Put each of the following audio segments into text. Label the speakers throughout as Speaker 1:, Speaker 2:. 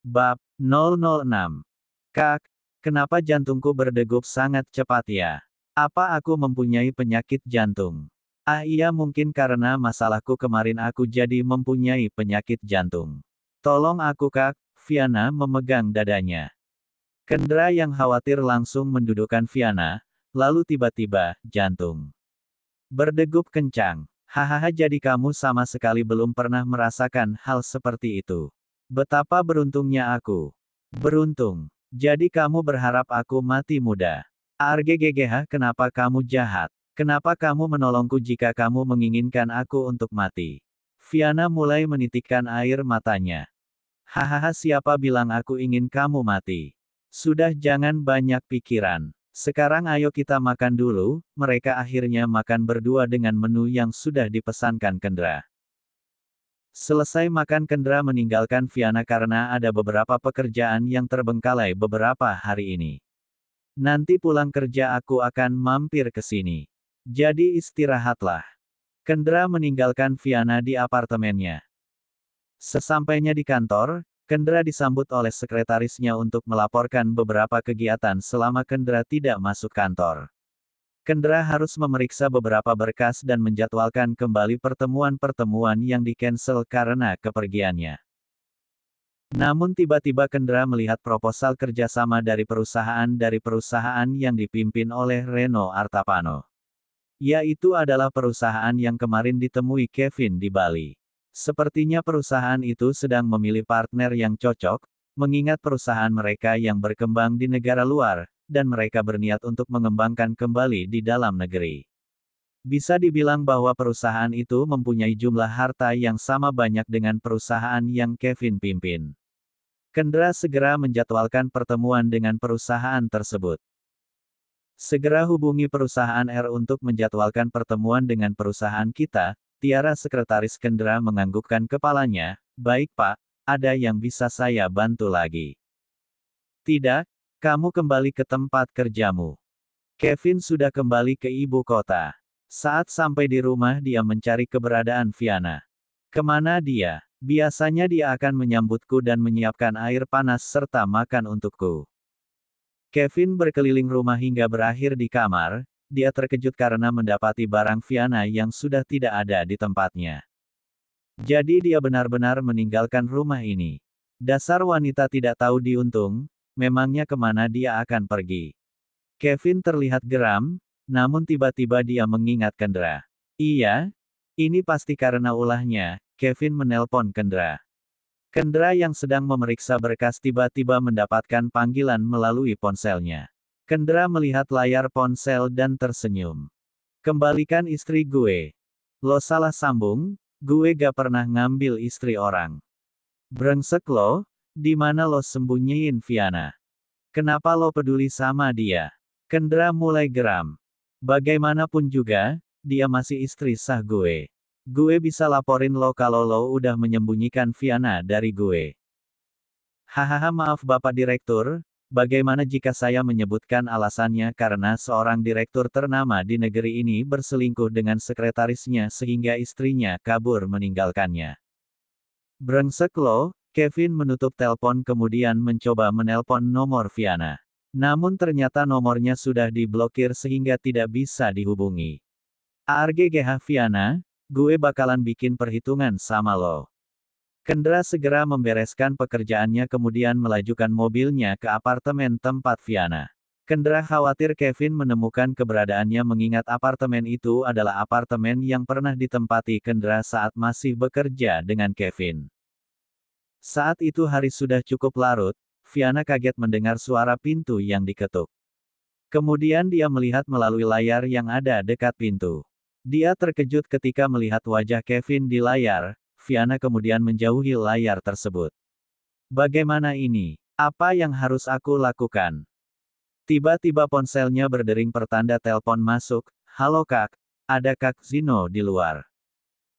Speaker 1: Bab 006. Kak, kenapa jantungku berdegup sangat cepat ya? Apa aku mempunyai penyakit jantung? Ah iya, mungkin karena masalahku kemarin aku jadi mempunyai penyakit jantung. Tolong aku Kak, Viana memegang dadanya. Kendra yang khawatir langsung mendudukkan Viana, lalu tiba-tiba, jantung berdegup kencang. Hahaha, jadi kamu sama sekali belum pernah merasakan hal seperti itu. Betapa beruntungnya aku. Beruntung. Jadi kamu berharap aku mati muda. Arggggh, kenapa kamu jahat? Kenapa kamu menolongku jika kamu menginginkan aku untuk mati? Viana mulai menitikkan air matanya. Hahaha, siapa bilang aku ingin kamu mati? Sudah, jangan banyak pikiran. Sekarang ayo kita makan dulu. Mereka akhirnya makan berdua dengan menu yang sudah dipesankan Kendra. Selesai makan, Kendra meninggalkan Viana karena ada beberapa pekerjaan yang terbengkalai beberapa hari ini. Nanti pulang kerja aku akan mampir ke sini. Jadi istirahatlah. Kendra meninggalkan Viana di apartemennya. Sesampainya di kantor, Kendra disambut oleh sekretarisnya untuk melaporkan beberapa kegiatan selama Kendra tidak masuk kantor. Kendra harus memeriksa beberapa berkas dan menjadwalkan kembali pertemuan-pertemuan yang di-cancel karena kepergiannya. Namun tiba-tiba Kendra melihat proposal kerjasama dari perusahaan yang dipimpin oleh Reno Artapano. Yaitu adalah perusahaan yang kemarin ditemui Kevin di Bali. Sepertinya perusahaan itu sedang memilih partner yang cocok, mengingat perusahaan mereka yang berkembang di negara luar, dan mereka berniat untuk mengembangkan kembali di dalam negeri. Bisa dibilang bahwa perusahaan itu mempunyai jumlah harta yang sama banyak dengan perusahaan yang Kevin pimpin. Kendra segera menjadwalkan pertemuan dengan perusahaan tersebut. Segera hubungi perusahaan R untuk menjadwalkan pertemuan dengan perusahaan kita. Tiara, sekretaris Kendra, menganggukkan kepalanya. Baik Pak, ada yang bisa saya bantu lagi? Tidak, kamu kembali ke tempat kerjamu. Kevin sudah kembali ke ibu kota. Saat sampai di rumah dia mencari keberadaan Viana. Kemana dia? Biasanya dia akan menyambutku dan menyiapkan air panas serta makan untukku. Kevin berkeliling rumah hingga berakhir di kamar. Dia terkejut karena mendapati barang Viana yang sudah tidak ada di tempatnya. Jadi dia benar-benar meninggalkan rumah ini. Dasar wanita tidak tahu diuntung, memangnya kemana dia akan pergi. Kevin terlihat geram, namun tiba-tiba dia mengingat Kendra. Iya, ini pasti karena ulahnya. Kevin menelpon Kendra. Kendra yang sedang memeriksa berkas tiba-tiba mendapatkan panggilan melalui ponselnya. Kendra melihat layar ponsel dan tersenyum. Kembalikan istri gue. Lo salah sambung, gue gak pernah ngambil istri orang. Brengsek lo, di mana lo sembunyiin Viana? Kenapa lo peduli sama dia? Kendra mulai geram. Bagaimanapun juga, dia masih istri sah gue. Gue bisa laporin lo kalau lo udah menyembunyikan Viana dari gue. Hahaha, maaf Bapak Direktur. Bagaimana jika saya menyebutkan alasannya karena seorang direktur ternama di negeri ini berselingkuh dengan sekretarisnya sehingga istrinya kabur meninggalkannya? Brengsek lo, Kevin menutup telepon kemudian mencoba menelpon nomor Viana. Namun ternyata nomornya sudah diblokir sehingga tidak bisa dihubungi. Arggh Viana, gue bakalan bikin perhitungan sama lo. Kendra segera membereskan pekerjaannya kemudian melajukan mobilnya ke apartemen tempat Viana. Kendra khawatir Kevin menemukan keberadaannya mengingat apartemen itu adalah apartemen yang pernah ditempati Kendra saat masih bekerja dengan Kevin. Saat itu hari sudah cukup larut, Viana kaget mendengar suara pintu yang diketuk. Kemudian dia melihat melalui layar yang ada dekat pintu. Dia terkejut ketika melihat wajah Kevin di layar. Viana kemudian menjauhi layar tersebut. Bagaimana ini? Apa yang harus aku lakukan? Tiba-tiba ponselnya berdering pertanda telepon masuk. Halo Kak, ada Kak Zino di luar.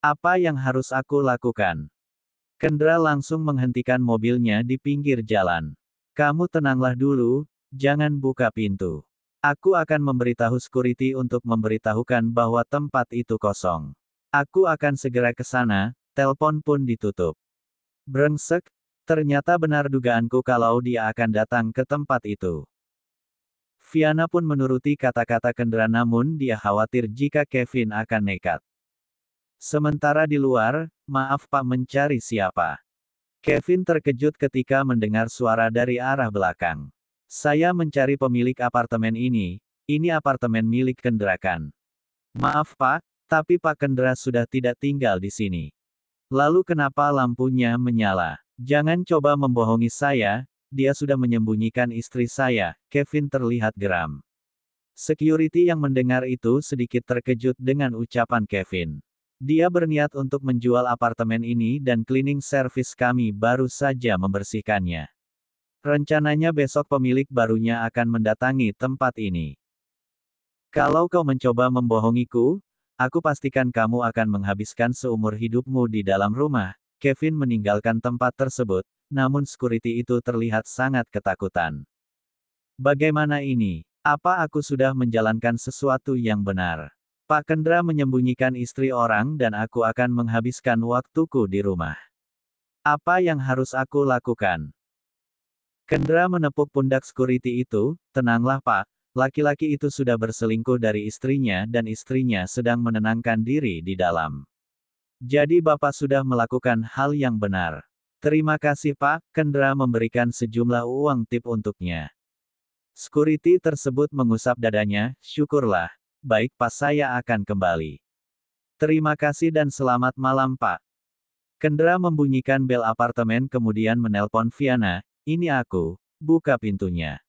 Speaker 1: Apa yang harus aku lakukan? Kendra langsung menghentikan mobilnya di pinggir jalan. Kamu tenanglah dulu, jangan buka pintu. Aku akan memberitahu security untuk memberitahukan bahwa tempat itu kosong. Aku akan segera ke sana. Telepon pun ditutup. Brengsek, Ternyata benar dugaanku kalau dia akan datang ke tempat itu. Fiana pun menuruti kata-kata Kendra namun dia khawatir jika Kevin akan nekat. Sementara di luar, maaf Pak mencari siapa? Kevin terkejut ketika mendengar suara dari arah belakang. Saya mencari pemilik apartemen ini apartemen milik Kendra kan? Maaf Pak, tapi Pak Kendra sudah tidak tinggal di sini. Lalu kenapa lampunya menyala? Jangan coba membohongi saya, dia sudah menyembunyikan istri saya, Kevin terlihat geram. Security yang mendengar itu sedikit terkejut dengan ucapan Kevin. Dia berniat untuk menjual apartemen ini dan cleaning service kami baru saja membersihkannya. Rencananya besok pemilik barunya akan mendatangi tempat ini. Kalau kau mencoba membohongiku, aku pastikan kamu akan menghabiskan seumur hidupmu di dalam rumah. Kevin meninggalkan tempat tersebut, namun security itu terlihat sangat ketakutan. Bagaimana ini? Apa aku sudah menjalankan sesuatu yang benar? Pak Kendra menyembunyikan istri orang dan aku akan menghabiskan waktuku di rumah. Apa yang harus aku lakukan? Kendra menepuk pundak security itu, tenanglah Pak, laki-laki itu sudah berselingkuh dari istrinya dan istrinya sedang menenangkan diri di dalam. Jadi Bapak sudah melakukan hal yang benar. Terima kasih Pak, Kendra memberikan sejumlah uang tip untuknya. Security tersebut mengusap dadanya, syukurlah. Baik Pak saya akan kembali. Terima kasih dan selamat malam Pak. Kendra membunyikan bel apartemen kemudian menelpon Fiana, ini aku, buka pintunya.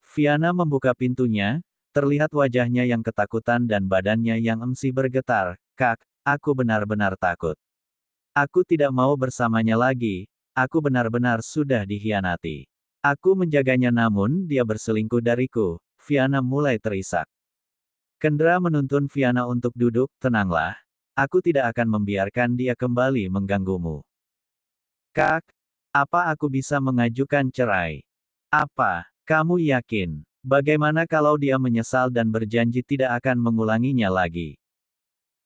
Speaker 1: Fiana membuka pintunya, terlihat wajahnya yang ketakutan dan badannya yang emsi bergetar, Kak, aku benar-benar takut. Aku tidak mau bersamanya lagi, aku benar-benar sudah dikhianati. Aku menjaganya namun dia berselingkuh dariku, Fiana mulai terisak. Kendra menuntun Fiana untuk duduk, tenanglah. Aku tidak akan membiarkan dia kembali mengganggumu. Kak, apa aku bisa mengajukan cerai? Apa, kamu yakin? Bagaimana kalau dia menyesal dan berjanji tidak akan mengulanginya lagi?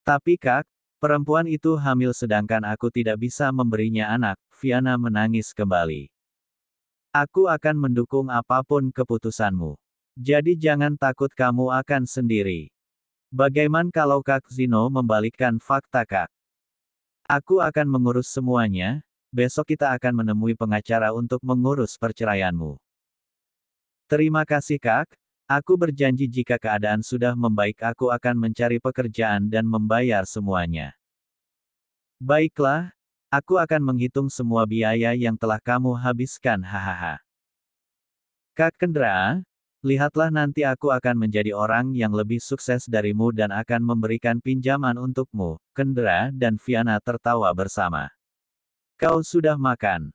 Speaker 1: Tapi Kak, perempuan itu hamil sedangkan aku tidak bisa memberinya anak, Fiana menangis kembali. Aku akan mendukung apapun keputusanmu. Jadi jangan takut kamu akan sendiri. Bagaimana kalau Kak Zino membalikkan fakta Kak? Aku akan mengurus semuanya, besok kita akan menemui pengacara untuk mengurus perceraianmu. Terima kasih Kak, aku berjanji jika keadaan sudah membaik aku akan mencari pekerjaan dan membayar semuanya. Baiklah, aku akan menghitung semua biaya yang telah kamu habiskan hahaha. Kak Kendra, lihatlah nanti aku akan menjadi orang yang lebih sukses darimu dan akan memberikan pinjaman untukmu. Kendra dan Fiana tertawa bersama. Kau sudah makan?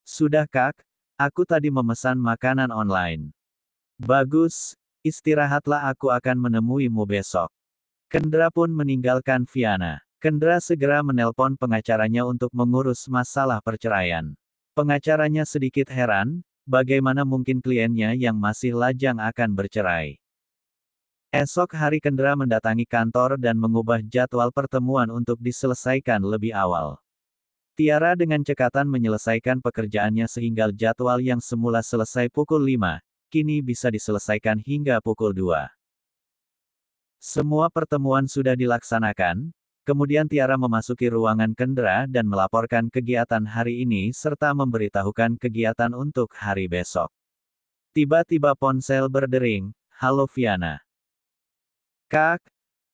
Speaker 1: Sudah Kak, aku tadi memesan makanan online. Bagus, istirahatlah aku akan menemuimu besok. Kendra pun meninggalkan Fiana. Kendra segera menelpon pengacaranya untuk mengurus masalah perceraian. Pengacaranya sedikit heran, bagaimana mungkin kliennya yang masih lajang akan bercerai. Esok hari Kendra mendatangi kantor dan mengubah jadwal pertemuan untuk diselesaikan lebih awal. Tiara dengan cekatan menyelesaikan pekerjaannya sehingga jadwal yang semula selesai pukul 5, kini bisa diselesaikan hingga pukul 2. Semua pertemuan sudah dilaksanakan, kemudian Tiara memasuki ruangan Kendra dan melaporkan kegiatan hari ini serta memberitahukan kegiatan untuk hari besok. Tiba-tiba ponsel berdering, halo Fiana. Kak,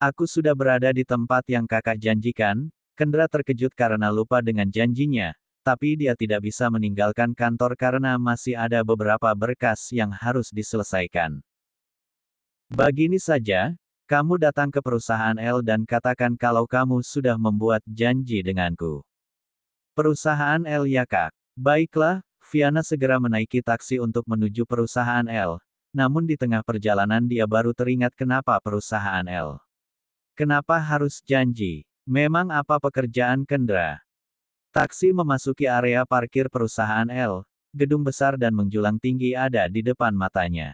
Speaker 1: aku sudah berada di tempat yang kakak janjikan. Kendra terkejut karena lupa dengan janjinya, tapi dia tidak bisa meninggalkan kantor karena masih ada beberapa berkas yang harus diselesaikan. Begini saja, kamu datang ke perusahaan L dan katakan kalau kamu sudah membuat janji denganku. Perusahaan L ya Kak. Baiklah, Fiana segera menaiki taksi untuk menuju perusahaan L. Namun di tengah perjalanan dia baru teringat kenapa perusahaan L. Kenapa harus janji? Memang apa pekerjaan Kendra? Taksi memasuki area parkir perusahaan L. Gedung besar dan menjulang tinggi ada di depan matanya.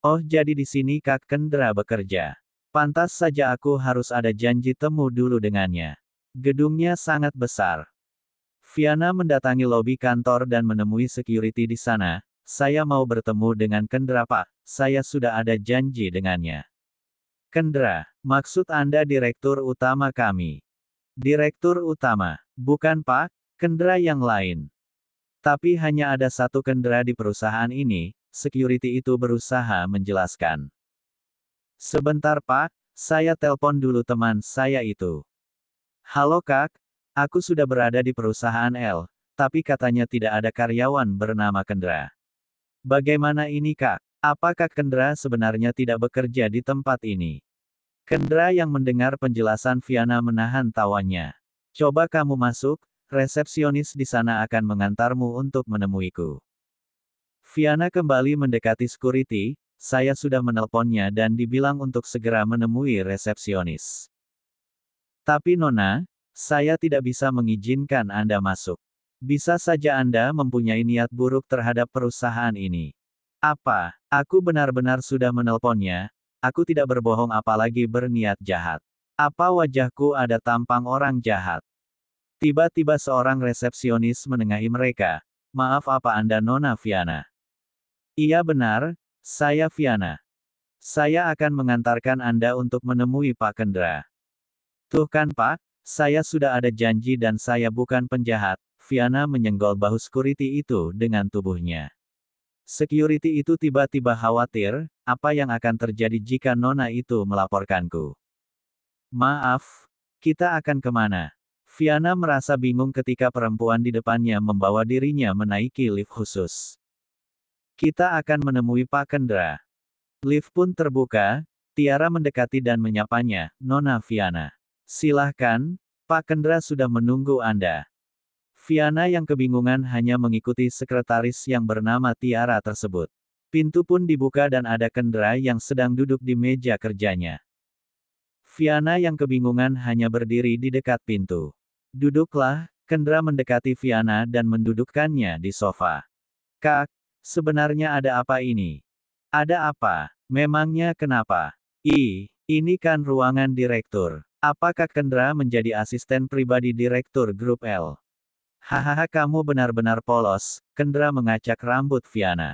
Speaker 1: Oh jadi di sini Kak Kendra bekerja. Pantas saja aku harus ada janji temu dulu dengannya. Gedungnya sangat besar. Fiana mendatangi lobi kantor dan menemui security di sana. Saya mau bertemu dengan Kendra Pak, saya sudah ada janji dengannya. Kendra, maksud Anda direktur utama kami? Direktur utama, bukan Pak, Kendra yang lain. Tapi hanya ada satu Kendra di perusahaan ini, security itu berusaha menjelaskan. Sebentar Pak, saya telepon dulu teman saya itu. Halo Kak, aku sudah berada di perusahaan L, tapi katanya tidak ada karyawan bernama Kendra. Bagaimana ini Kak? Apakah Kendra sebenarnya tidak bekerja di tempat ini? Kendra yang mendengar penjelasan Fiana menahan tawanya. Coba kamu masuk, resepsionis di sana akan mengantarmu untuk menemuiku. Fiana kembali mendekati security, saya sudah menelponnya dan dibilang untuk segera menemui resepsionis. Tapi Nona, saya tidak bisa mengizinkan Anda masuk. Bisa saja Anda mempunyai niat buruk terhadap perusahaan ini. Apa? Aku benar-benar sudah menelponnya, aku tidak berbohong apalagi berniat jahat. Apa wajahku ada tampang orang jahat? Tiba-tiba seorang resepsionis menengahi mereka. Maaf apa Anda Nona Fiana? Iya benar, saya Fiana. Saya akan mengantarkan Anda untuk menemui Pak Kendra. Tuh kan Pak, saya sudah ada janji dan saya bukan penjahat. Fiana menyenggol bahu security itu dengan tubuhnya. Security itu tiba-tiba khawatir, apa yang akan terjadi jika Nona itu melaporkanku? Maaf, kita akan kemana? Fiana merasa bingung ketika perempuan di depannya membawa dirinya menaiki lift khusus. Kita akan menemui Pak Kendra. Lift pun terbuka, Tiara mendekati dan menyapanya, Nona Fiana. Silahkan, Pak Kendra sudah menunggu Anda. Fiana yang kebingungan hanya mengikuti sekretaris yang bernama Tiara tersebut. Pintu pun dibuka dan ada Kendra yang sedang duduk di meja kerjanya. Fiana yang kebingungan hanya berdiri di dekat pintu. Duduklah, Kendra mendekati Fiana dan mendudukkannya di sofa. Kak, sebenarnya ada apa ini? Ada apa? Memangnya kenapa? Ini kan ruangan direktur. Apakah Kendra menjadi asisten pribadi direktur grup L? Hahaha kamu benar-benar polos, Kendra mengacak rambut Fiana.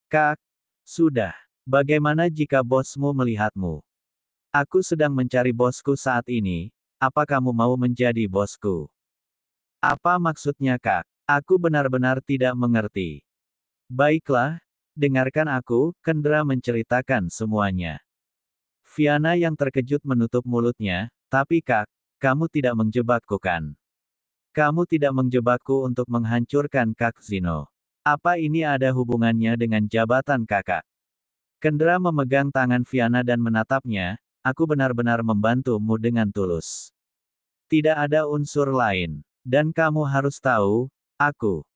Speaker 1: Kak, sudah. Bagaimana jika bosmu melihatmu? Aku sedang mencari bosku saat ini, apa kamu mau menjadi bosku? Apa maksudnya Kak? Aku benar-benar tidak mengerti. Baiklah, dengarkan aku, Kendra menceritakan semuanya. Fiana yang terkejut menutup mulutnya, tapi Kak, kamu tidak menjebakku kan? Kamu tidak menjebakku untuk menghancurkan Kak Zino. Apa ini ada hubungannya dengan jabatan kakak? Kendra memegang tangan Fiana dan menatapnya, aku benar-benar membantumu dengan tulus. Tidak ada unsur lain. Dan kamu harus tahu, aku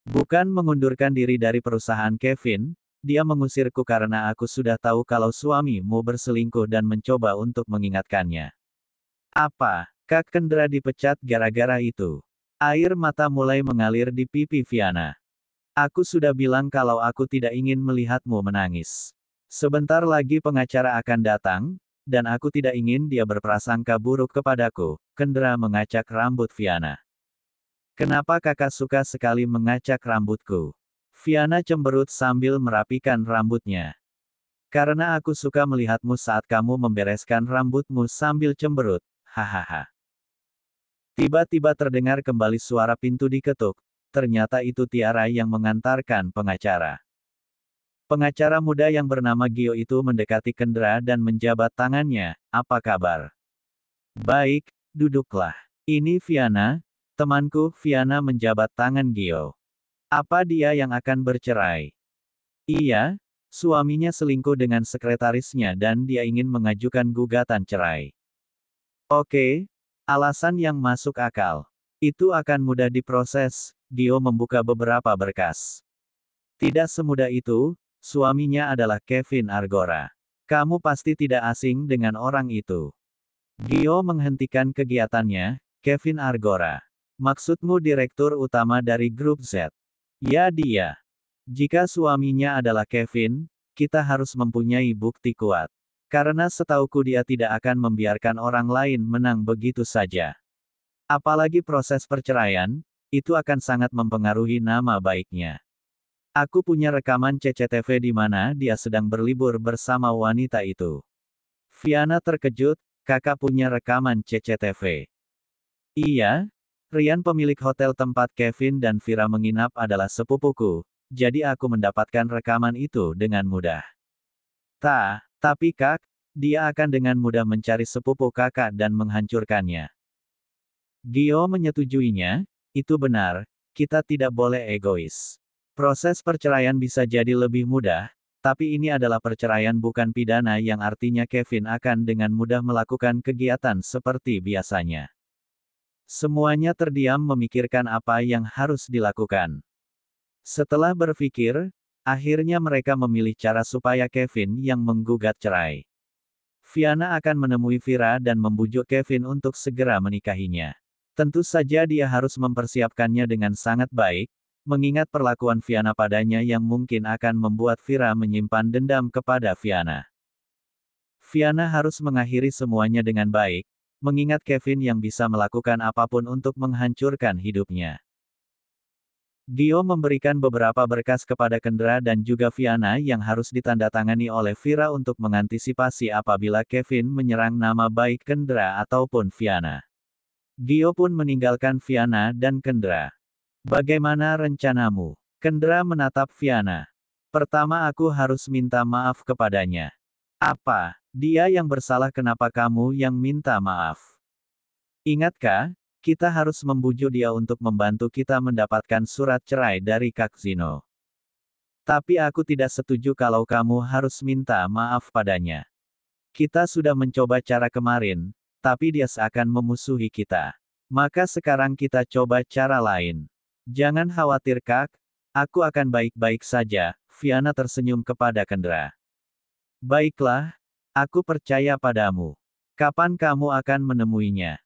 Speaker 1: bukan mengundurkan diri dari perusahaan Kevin, dia mengusirku karena aku sudah tahu kalau suamimu berselingkuh dan mencoba untuk mengingatkannya. Apa? Kak Kendra dipecat gara-gara itu. Air mata mulai mengalir di pipi Fiana. Aku sudah bilang kalau aku tidak ingin melihatmu menangis. Sebentar lagi pengacara akan datang, dan aku tidak ingin dia berprasangka buruk kepadaku. Kendra mengacak rambut Fiana. Kenapa kakak suka sekali mengacak rambutku? Fiana cemberut sambil merapikan rambutnya. Karena aku suka melihatmu saat kamu membereskan rambutmu sambil cemberut. Hahaha. Tiba-tiba terdengar kembali suara pintu diketuk, ternyata itu Tiara yang mengantarkan pengacara. Pengacara muda yang bernama Gio itu mendekati Kendra dan menjabat tangannya, apa kabar? Baik, duduklah. Ini Fiana, temanku. Fiana menjabat tangan Gio. Apa dia yang akan bercerai? Iya, suaminya selingkuh dengan sekretarisnya dan dia ingin mengajukan gugatan cerai. Oke. Alasan yang masuk akal. Itu akan mudah diproses, Gio membuka beberapa berkas. Tidak semudah itu, suaminya adalah Kevin Argora. Kamu pasti tidak asing dengan orang itu. Gio menghentikan kegiatannya, Kevin Argora. Maksudmu direktur utama dari grup Z? Ya dia. Jika suaminya adalah Kevin, kita harus mempunyai bukti kuat. Karena setauku dia tidak akan membiarkan orang lain menang begitu saja. Apalagi proses perceraian, itu akan sangat mempengaruhi nama baiknya. Aku punya rekaman CCTV di mana dia sedang berlibur bersama wanita itu. Fiana terkejut, kakak punya rekaman CCTV. Iya, Rian pemilik hotel tempat Kevin dan Vira menginap adalah sepupuku, jadi aku mendapatkan rekaman itu dengan mudah. Tapi kak, dia akan dengan mudah mencari sepupu kakak dan menghancurkannya. Gio menyetujuinya, itu benar, kita tidak boleh egois. Proses perceraian bisa jadi lebih mudah, tapi ini adalah perceraian bukan pidana yang artinya Kevin akan dengan mudah melakukan kegiatan seperti biasanya. Semuanya terdiam memikirkan apa yang harus dilakukan. Setelah berpikir, akhirnya mereka memilih cara supaya Kevin yang menggugat cerai. Fiana akan menemui Vira dan membujuk Kevin untuk segera menikahinya. Tentu saja dia harus mempersiapkannya dengan sangat baik, mengingat perlakuan Fiana padanya yang mungkin akan membuat Vira menyimpan dendam kepada Fiana. Fiana harus mengakhiri semuanya dengan baik, mengingat Kevin yang bisa melakukan apapun untuk menghancurkan hidupnya. Gio memberikan beberapa berkas kepada Kendra dan juga Fiana yang harus ditandatangani oleh Vira untuk mengantisipasi apabila Kevin menyerang nama baik Kendra ataupun Fiana. Gio pun meninggalkan Fiana dan Kendra. Bagaimana rencanamu? Kendra menatap Fiana. Pertama aku harus minta maaf kepadanya. Apa? Dia yang bersalah kenapa kamu yang minta maaf? Ingatkah? Kita harus membujuk dia untuk membantu kita mendapatkan surat cerai dari Kak Zino. Tapi aku tidak setuju kalau kamu harus minta maaf padanya. Kita sudah mencoba cara kemarin, tapi dia seakan memusuhi kita. Maka sekarang kita coba cara lain. Jangan khawatir Kak, aku akan baik-baik saja, Fiana tersenyum kepada Kendra. Baiklah, aku percaya padamu. Kapan kamu akan menemuinya?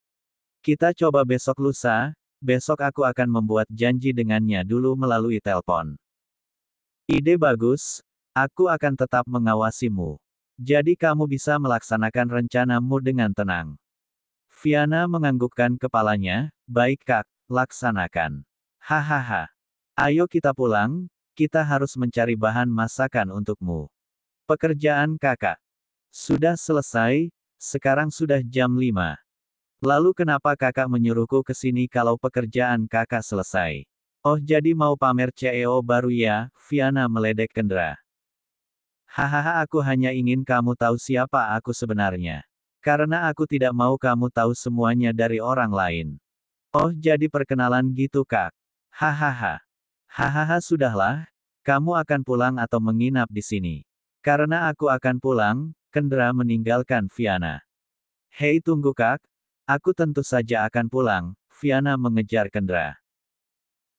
Speaker 1: Kita coba besok lusa, besok aku akan membuat janji dengannya dulu melalui telepon. Ide bagus, aku akan tetap mengawasimu. Jadi kamu bisa melaksanakan rencanamu dengan tenang. Fiana menganggukkan kepalanya, baik kak, laksanakan. Hahaha. Ayo kita pulang, kita harus mencari bahan masakan untukmu. Pekerjaan kakak. Sudah selesai, sekarang sudah jam 5. Lalu kenapa kakak menyuruhku ke sini kalau pekerjaan kakak selesai? Oh jadi mau pamer CEO baru ya, Fiana meledek Kendra. Hahaha aku hanya ingin kamu tahu siapa aku sebenarnya. Karena aku tidak mau kamu tahu semuanya dari orang lain. Oh jadi perkenalan gitu kak. Hahaha. Hahaha sudahlah, kamu akan pulang atau menginap di sini. Karena aku akan pulang, Kendra meninggalkan Fiana. Hei tunggu kak. Aku tentu saja akan pulang, Fiana mengejar Kendra.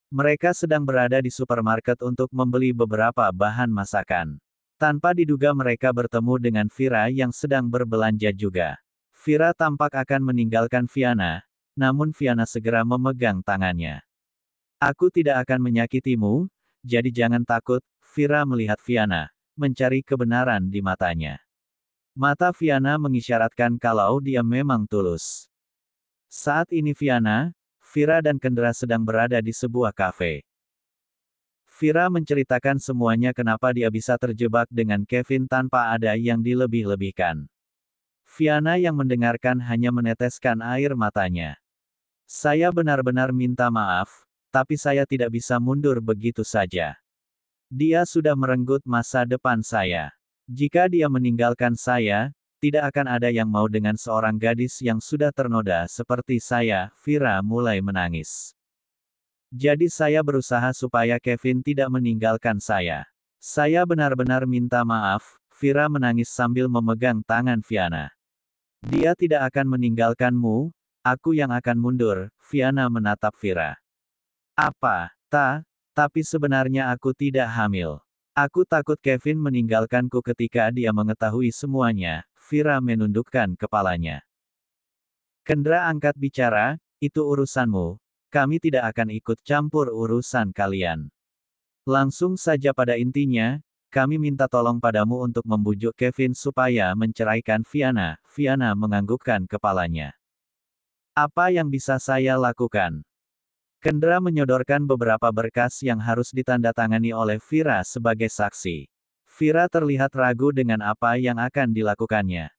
Speaker 1: Mereka sedang berada di supermarket untuk membeli beberapa bahan masakan. Tanpa diduga mereka bertemu dengan Vira yang sedang berbelanja juga. Vira tampak akan meninggalkan Fiana, namun Fiana segera memegang tangannya. Aku tidak akan menyakitimu, jadi jangan takut, Vira melihat Fiana, mencari kebenaran di matanya. Mata Fiana mengisyaratkan kalau dia memang tulus. Saat ini Fiana, Vira dan Kendra sedang berada di sebuah kafe. Vira menceritakan semuanya kenapa dia bisa terjebak dengan Kevin tanpa ada yang dilebih-lebihkan. Fiana yang mendengarkan hanya meneteskan air matanya. Saya benar-benar minta maaf, tapi saya tidak bisa mundur begitu saja. Dia sudah merenggut masa depan saya. Jika dia meninggalkan saya, tidak akan ada yang mau dengan seorang gadis yang sudah ternoda seperti saya, Vira mulai menangis. Jadi saya berusaha supaya Kevin tidak meninggalkan saya. Saya benar-benar minta maaf, Vira menangis sambil memegang tangan Fiana. Dia tidak akan meninggalkanmu, aku yang akan mundur, Fiana menatap Vira. Apa? Tapi sebenarnya aku tidak hamil. Aku takut Kevin meninggalkanku ketika dia mengetahui semuanya, Vira menundukkan kepalanya. Kendra angkat bicara, itu urusanmu, kami tidak akan ikut campur urusan kalian. Langsung saja pada intinya, kami minta tolong padamu untuk membujuk Kevin supaya menceraikan Fiana, Fiana menganggukkan kepalanya. Apa yang bisa saya lakukan? Kendra menyodorkan beberapa berkas yang harus ditandatangani oleh Vira sebagai saksi. Vira terlihat ragu dengan apa yang akan dilakukannya.